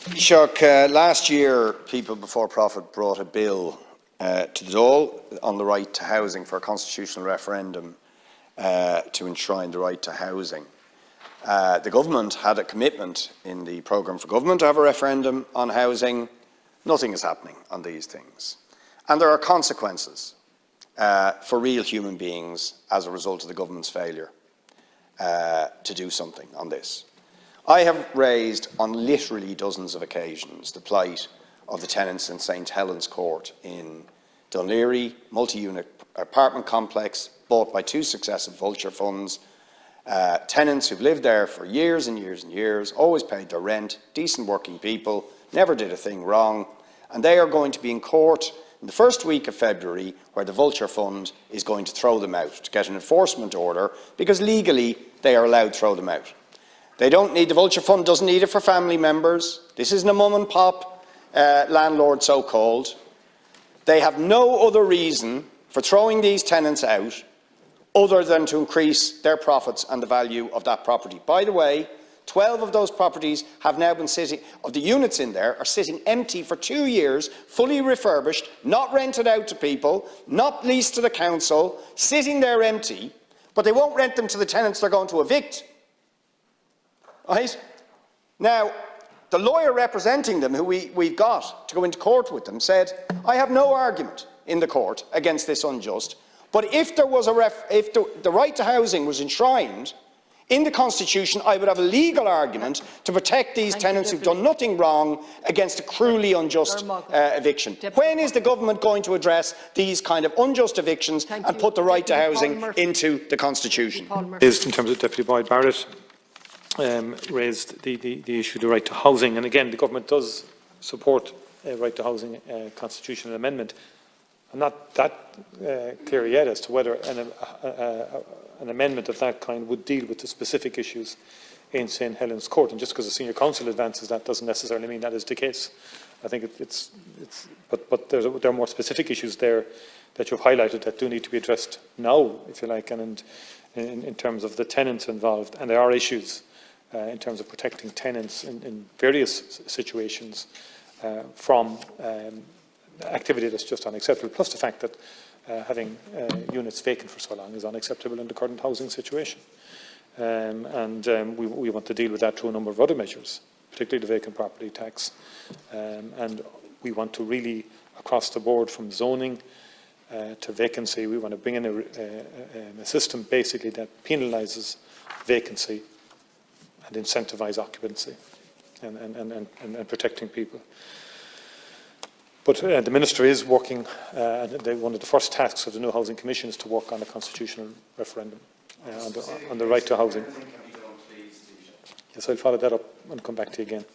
Taoiseach, last year People Before Profit brought a bill to the Dáil on the right to housing for a constitutional referendum to enshrine the right to housing. The government had a commitment in the programme for government to have a referendum on housing. Nothing is happening on these things. And there are consequences for real human beings as a result of the government's failure to do something on this. I have raised on literally dozens of occasions the plight of the tenants in St Helens Court in Dún Laoghaire, multi-unit apartment complex bought by two successive vulture funds. Tenants who've lived there for years and years and years, always paid their rent, decent working people, never did a thing wrong, and they are going to be in court in the first week of February where the vulture fund is going to throw them out to get an enforcement order because legally they are allowed to throw them out. They don't need, the vulture fund doesn't need it for family members. This isn't a mum and pop landlord so-called. They have no other reason for throwing these tenants out other than to increase their profits and the value of that property. By the way, 12 of those properties have now been sitting, of the units in there, are sitting empty for 2 years, fully refurbished, not rented out to people, not leased to the council, sitting there empty, but they won't rent them to the tenants they're going to evict. Right? Now, the lawyer representing them, who we've got to go into court with them, said, I have no argument in the court against this unjust, but if there was if the right to housing was enshrined in the Constitution, I would have a legal argument to protect these tenants who've done nothing wrong against a cruelly unjust eviction. When is the government going to address these kind of unjust evictions and put the right to housing into the Constitution? In terms of Deputy Boyd Barrett, raised the issue of the right to housing, and again the government does support a right to housing constitutional amendment. I'm not that clear yet as to whether an amendment of that kind would deal with the specific issues in St Helens Court, and just because the senior council advances that doesn't necessarily mean that is the case. I think but there are more specific issues there that you've highlighted that do need to be addressed now, if you like, and in terms of the tenants involved, and there are issues in terms of protecting tenants in various situations from activity that's just unacceptable, plus the fact that having units vacant for so long is unacceptable in the current housing situation. We want to deal with that through a number of other measures, particularly the vacant property tax. And we want to really, across the board, from zoning to vacancy, we want to bring in a system basically that penalises vacancy and incentivise occupancy and protecting people. But the Minister is working, one of the first tasks of the new Housing Commission is to work on a constitutional referendum on the right to housing. Yes, I'll follow that up and come back to you again.